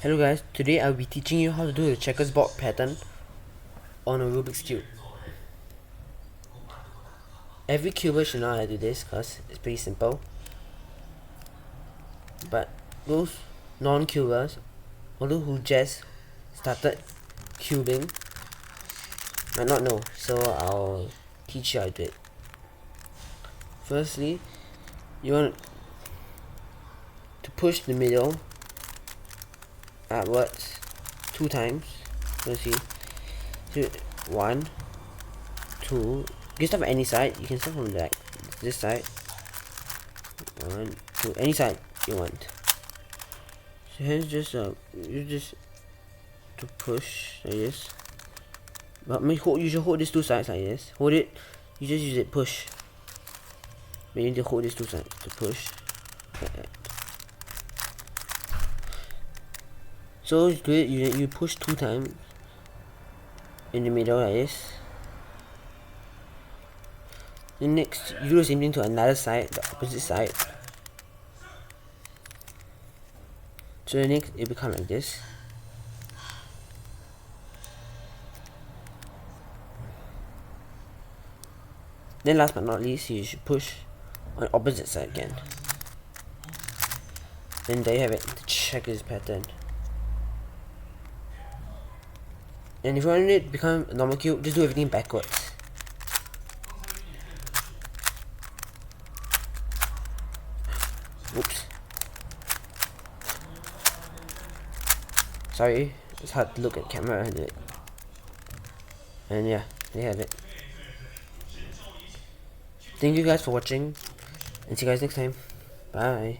Hello guys, today I'll be teaching you how to do the checkers board pattern on a Rubik's Cube. Every cuber should know how to do this because it's pretty simple. But those non-cubers, or those who just started cubing, might not know, so I'll teach you how to do it. Firstly, you want to push the middle upwards 2 times. Let's see. So 1, 2. You can start from any side. You can start from like this side. 1, 2. Any side you want. So here's just you just to push like this. But you should hold these 2 sides like this. Hold it. You just use it push. But you need to hold these 2 sides to push. Like that. So to do it, you push 2 times in the middle like this. Then next, you do the same thing to another side, the opposite side. So the next, it becomes like this. Then last but not least, you should push on the opposite side again. Then there you have it, the checkers pattern. And if you want it to become a normal cube, just do everything backwards. Oops. Sorry, it's hard to look at camera and do it. And yeah, there you have it. Thank you guys for watching, and see you guys next time. Bye.